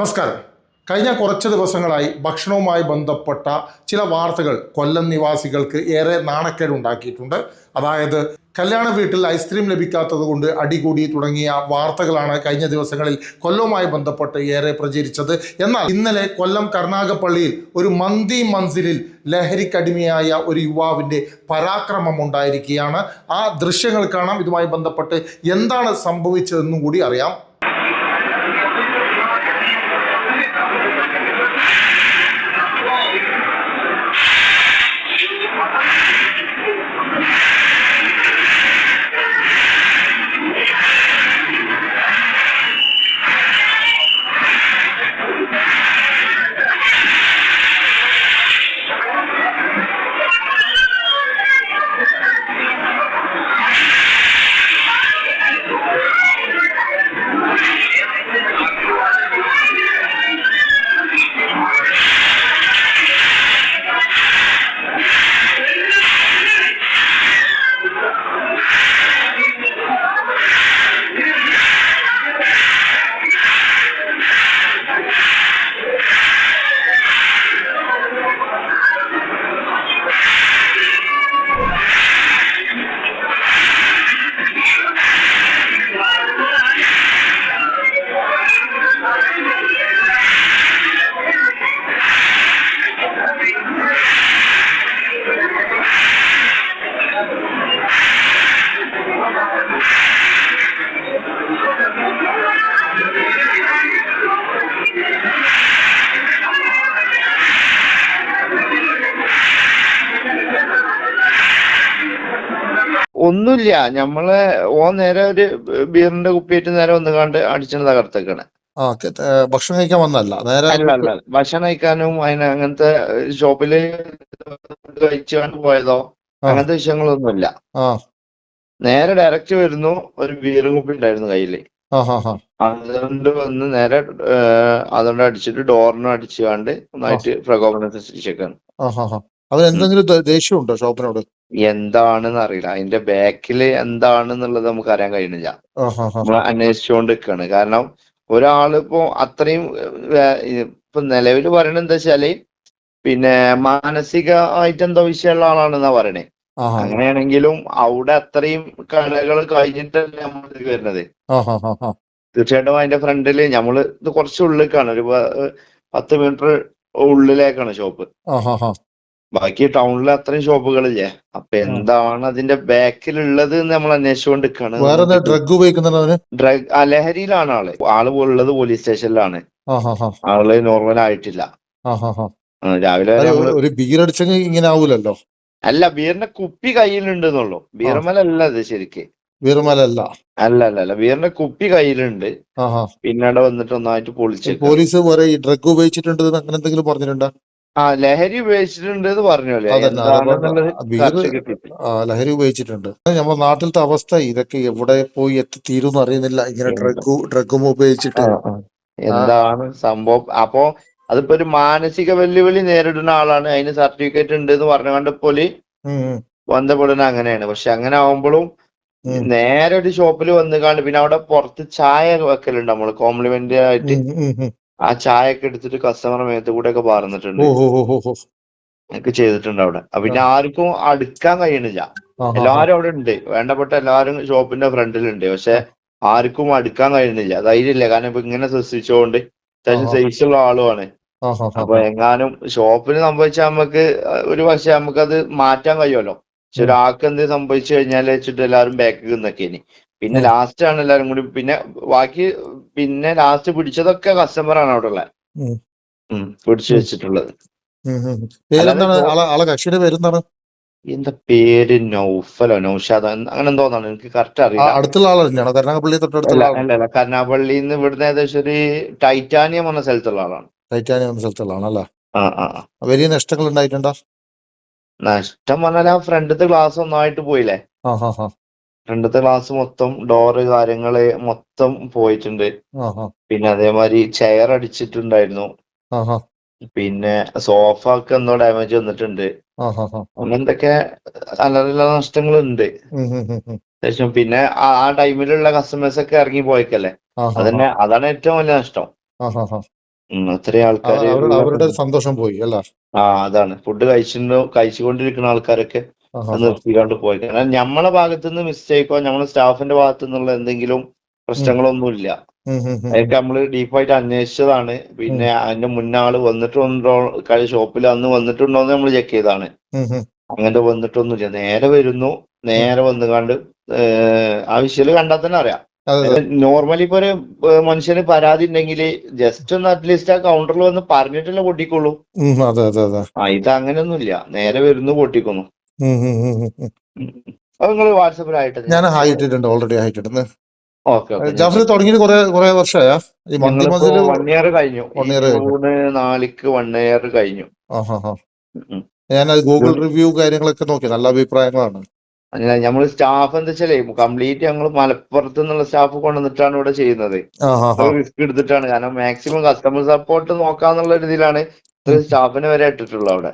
നമസ്കാരം. കഴിഞ്ഞ കുറച്ച് ദിവസങ്ങളായി ഭക്ഷണവുമായി ബന്ധപ്പെട്ട ചില വാർത്തകൾ കൊല്ലം നിവാസികൾക്ക് ഏറെ നാണക്കേടുണ്ടാക്കിയിട്ടുണ്ട്. അതായത് കല്യാണ വീട്ടിൽ ഐസ്ക്രീം ലഭിക്കാത്തത് കൊണ്ട് അടികൂടി തുടങ്ങിയ വാർത്തകളാണ് കഴിഞ്ഞ ദിവസങ്ങളിൽ കൊല്ലവുമായി ബന്ധപ്പെട്ട് ഏറെ പ്രചരിച്ചത്. എന്നാൽ ഇന്നലെ കൊല്ലം കരുനാഗപ്പള്ളിയിൽ ഒരു മന്തി മൻസിലിൽ ലഹരിക്കടിമയായ ഒരു യുവാവിൻ്റെ പരാക്രമം ഉണ്ടായിരിക്കുകയാണ്. ആ ദൃശ്യങ്ങൾ കാണാം. ഇതുമായി ബന്ധപ്പെട്ട് എന്താണ് സംഭവിച്ചതെന്നും കൂടി അറിയാം. ഒന്നുമില്ല, ഞമ്മള് നേരെ ഒരു ബീറിന്റെ കുപ്പിയായിട്ട് നേരെ വന്ന് കണ്ട് അടിച്ചാണ് തകർത്തൊക്കെയാണ്. ഭക്ഷണം കഴിക്കാൻ വന്നല്ല, നേരെ അല്ല ഭക്ഷണം കഴിക്കാനും അങ്ങനത്തെ ഷോപ്പില് കഴിച്ചാണ്ട് പോയതോ അങ്ങനത്തെ വിഷയങ്ങളൊന്നുമില്ല. നേരെ ഡയറക്റ്റ് വരുന്നു, ഒരു ബീർ കുപ്പി ഉണ്ടായിരുന്നു കയ്യില്. അതുകൊണ്ട് വന്ന് നേരെ അതുകൊണ്ട് അടിച്ചിട്ട് ഡോറിനും അടിച്ചുകൊണ്ട് ഒന്നായിട്ട് പ്രകോപനത്തെ സൃഷ്ടിച്ചേക്കാണ്. അവരെന്തെങ്കിലും ദേഷ്യമുണ്ടോ ഷോപ്പിനോട്? എന്താണെന്ന് അറിയില്ല, അതിന്റെ ബാക്കില് എന്താണെന്നുള്ളത് നമുക്ക് അറിയാൻ കഴിയുന്നില്ല. നമ്മൾ അന്വേഷിച്ചുകൊണ്ട് നിൽക്കാണ്. കാരണം ഒരാളിപ്പോ അത്രയും ഇപ്പൊ നിലവിൽ പറയണത് എന്താ വെച്ചാല് പിന്നെ മാനസികമായിട്ട് എന്തോ വിഷയമുള്ള ആളാണെന്നാ പറയണേ. അങ്ങനെയാണെങ്കിലും അവിടെ അത്രയും കടകൾ കഴിഞ്ഞിട്ടല്ലേ നമ്മൾ വരുന്നത്. തീർച്ചയായിട്ടും അതിന്റെ ഫ്രണ്ടില് നമ്മള് ഇത് കുറച്ച് ഉള്ളിലേക്കാണ്, ഒരു 10 മീറ്റർ ഉള്ളിലേക്കാണ് ഷോപ്പ്. ബാക്കി ടൗണിൽ അത്രയും ഷോപ്പുകളില്ലേ. അപ്പൊ എന്താണ് അതിന്റെ ബാക്കിലുള്ളത് നമ്മൾ അന്വേഷിച്ചുകൊണ്ടിരിക്കാണ്. ഡ്രഗ് ഉപയോഗിക്കുന്ന ലഹരിയിലാണ് ആള് ഉള്ളത് പോലീസ് സ്റ്റേഷനിലാണ്. ആള് നോർമൽ ആയിട്ടില്ല. രാവിലെ ഒരു ബീർ അടിച്ചെങ്കിൽ ഇങ്ങനെ ആവൂലല്ലോ. അല്ല, ബീറിന്റെ കുപ്പി കയ്യിലുണ്ടെന്നുള്ളൂ, ബീർമലല്ല അത് ശരിക്ക്. ബീർമലല്ല, അല്ല ബീറിന്റെ കുപ്പി കയ്യിലുണ്ട്. പിന്നെ അവിടെ വന്നിട്ട് ഒന്നായിട്ട് പൊളിച്ച്. പോലീസ് ഡ്രഗ് ഉപയോഗിച്ചിട്ടുണ്ട് അങ്ങനെ എന്തെങ്കിലും പറഞ്ഞിട്ടുണ്ടോ? ലഹരി ഉപയോഗിച്ചിട്ടുണ്ട് എന്ന് പറഞ്ഞല്ലേ. ലഹരി ഉപയോഗിച്ചിട്ടുണ്ട്. നമ്മുടെ നാട്ടിലത്തെ അവസ്ഥ ഇതൊക്കെ എവിടെ പോയി എത്തിത്തീരും അറിയുന്നില്ല. ഇങ്ങനെ ഡ്രഗും ഉപയോഗിച്ചിട്ട് എന്താണ് സംഭവം. അപ്പൊ അതിപ്പോ ഒരു മാനസിക വെല്ലുവിളി നേരിടുന്ന ആളാണ്, അതിന് സർട്ടിഫിക്കറ്റ് ഉണ്ട് എന്ന് പറഞ്ഞുകൊണ്ട് പോലെ ബന്ധപ്പെടുന്ന അങ്ങനെയാണ്. പക്ഷെ അങ്ങനെ ആവുമ്പോഴും നേരെ ഒരു ഷോപ്പിൽ വന്നുകാണ്ട് പിന്നെ അവിടെ പുറത്ത് ചായ വെക്കലുണ്ട് നമ്മള് കോംപ്ലിമെന്റ് ആയിട്ട്. ആ ചായ ഒക്കെ എടുത്തിട്ട് കസ്റ്റമർ മേത്ത് കൂടെ ഒക്കെ പറഞ്ഞിട്ടുണ്ട്, ഒക്കെ ചെയ്തിട്ടുണ്ട് അവിടെ. പിന്നെ ആർക്കും അടുക്കാൻ കഴിയണില്ല. എല്ലാരും അവിടെ ഉണ്ട്, വേണ്ടപ്പെട്ട എല്ലാരും ഷോപ്പിന്റെ ഫ്രണ്ടിലുണ്ട്. പക്ഷെ ആർക്കും അടുക്കാൻ കഴിയുന്നില്ല, ധൈര്യമില്ല. കാരണം ഇപ്പൊ ഇങ്ങനെ സൃഷ്ടിച്ചുകൊണ്ട് അത്യാവശ്യം സൈസുള്ള ആളുമാണ്. അപ്പൊ എങ്ങാനും ഷോപ്പിന് സംഭവിച്ചാൽ നമുക്ക് ഒരു പക്ഷെ നമുക്കത് മാറ്റാൻ കഴിയുമല്ലോ. പക്ഷെ ഒരാൾക്ക് എന്ത് സംഭവിച്ചു കഴിഞ്ഞാൽ വെച്ചിട്ട് എല്ലാവരും ബാക്കിൽ നിന്നൊക്കെയാണ്. പിന്നെ ലാസ്റ്റ് ആണ് എല്ലാരും കൂടി പിന്നെ ബാക്കി പിന്നെ ലാസ്റ്റ് പിടിച്ചതൊക്കെ കസ്റ്റമറാണ് അവിടെ ഉള്ളത് പിടിച്ചു വെച്ചിട്ടുള്ളത്. എന്താ പേര്, നൗഫലോ നൗഷാദോ അങ്ങനെ എന്തോന്നാണ്, എനിക്ക് കറക്റ്റ് അറിയില്ല. അല്ല, കരുനാഗപ്പള്ളിന്ന് ഇവിടുന്ന് ഏകദേശം ഒരു ടൈറ്റാനിയം എന്ന സ്ഥലത്തുള്ള ആളാണ്. വലിയ നഷ്ടങ്ങൾ ഉണ്ടായിട്ടുണ്ടോ? നഷ്ടം പറഞ്ഞാൽ ആ ഫ്രണ്ടത്തെ ഗ്ലാസ് ഒന്നായിട്ട് പോയില്ലേ. ഫ്രണ്ടത്തെ ഗ്ലാസ് മൊത്തം, ഡോറ് കാര്യങ്ങള് മൊത്തം പോയിട്ടുണ്ട്. പിന്നെ അതേമാതിരി ചെയർ അടിച്ചിട്ടുണ്ടായിരുന്നു. പിന്നെ സോഫ ഒക്കെ എന്തോ ഡാമേജ് വന്നിട്ടുണ്ട്. അങ്ങനത്തൊക്കെ അല്ലറ നഷ്ടങ്ങളുണ്ട്. പിന്നെ ആ ടൈമിലുള്ള കസ്റ്റമേഴ്സ് ഒക്കെ ഇറങ്ങി പോയിക്കല്ലേ, അതാണ് ഏറ്റവും വലിയ നഷ്ടം. അത്രയും ആൾക്കാര് അവരുടെ ഒരു സന്തോഷം പോയി അല്ല. അതാണ് ഫുഡ് കഴിച്ചുകൊണ്ടിരിക്കുന്ന ആൾക്കാരൊക്കെ അത് നിർത്തിക്കാണ്ട് പോയി. കാരണം നമ്മളെ ഭാഗത്തു നിന്ന് മിസ്റ്റേക്കോ നമ്മളെ സ്റ്റാഫിന്റെ ഭാഗത്തു നിന്നുള്ള എന്തെങ്കിലും പ്രശ്നങ്ങളൊന്നുമില്ല. അതൊക്കെ നമ്മള് ഡീപ്പായിട്ട് അന്വേഷിച്ചതാണ്. പിന്നെ അതിന്റെ മുന്നേ ആള് വന്നിട്ടുണ്ടോ ഷോപ്പിൽ അന്ന് വന്നിട്ടുണ്ടോ എന്ന് നമ്മൾ ചെക്ക് ചെയ്താണ്. അങ്ങനെ വന്നിട്ടൊന്നുമില്ല. നേരെ വരുന്നു, നേരെ വന്നുകാണ്ട് ആ വിഷ്വല് കണ്ടാൽ തന്നെ അറിയാം. നോർമലി ഇപ്പൊ ഒരു മനുഷ്യന് പരാതി ഉണ്ടെങ്കിൽ ജസ്റ്റ് ഒന്ന് അറ്റ്ലീസ്റ്റ് ആ കൗണ്ടറിൽ വന്ന് പറഞ്ഞിട്ടല്ലേ പൊട്ടിക്കുള്ളൂ. ഇത് അങ്ങനെയൊന്നുമില്ല, നേരെ വരുന്നു പൊട്ടിക്കുന്നു. അത് നിങ്ങൾ വാട്സപ്പിലായിട്ട് ഞാൻ ഇട്ടിട്ടുണ്ട്, ഓൾറെഡി ആയിട്ടുണ്ട്. ഓക്കെ ജാഫർ തുടങ്ങിയിട്ട് കുറെ വർഷമായാ? ഈ മന്തി മസിൽ 1 year കഴിഞ്ഞു. ജൂൺ 4 1 year കഴിഞ്ഞു. ഞാൻ ഗൂഗിൾ റിവ്യൂ കാര്യങ്ങളൊക്കെ നോക്കി, നല്ല അഭിപ്രായങ്ങളാണ്. അങ്ങനെ നമ്മൾ സ്റ്റാഫ് എന്താ വെച്ചാലേ കംപ്ലീറ്റ് ഞങ്ങൾ മലപ്പുറത്ത് നിന്നുള്ള സ്റ്റാഫ് കൊണ്ടുവന്നിട്ടാണ് ഇവിടെ ചെയ്യുന്നത്. റിസ്ക് എടുത്തിട്ടാണ്. കാരണം മാക്സിമം കസ്റ്റമർ സപ്പോർട്ട് നോക്കാന്നുള്ള രീതിയിലാണ് സ്റ്റാഫിനെ വരെ ഇട്ടിട്ടുള്ളത് അവിടെ.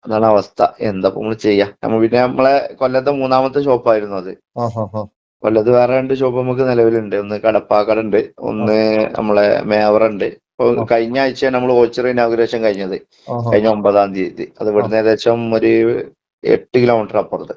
അതാണ് അവസ്ഥ. എന്താ നമ്മൾ ചെയ്യാ. പിന്നെ നമ്മളെ കൊല്ലത്തെ 3ാമത്തെ ഷോപ്പായിരുന്നു അത്. കൊല്ലത്ത് വേറെ 2 ഷോപ്പ് നമുക്ക് നിലവിലുണ്ട്. ഒന്ന് കടപ്പാക്കട ഉണ്ട്, ഒന്ന് നമ്മളെ മേവറുണ്ട്. ഇപ്പൊ കഴിഞ്ഞ ആഴ്ച നമ്മൾ ഓച്ചർ ഇനാഗുറേഷൻ കഴിഞ്ഞത്, കഴിഞ്ഞ 9-ാം തീയതി. അത് ഇവിടുന്ന് ഏകദേശം ഒരു 8 കിലോമീറ്റർ അപ്പുറത്ത്.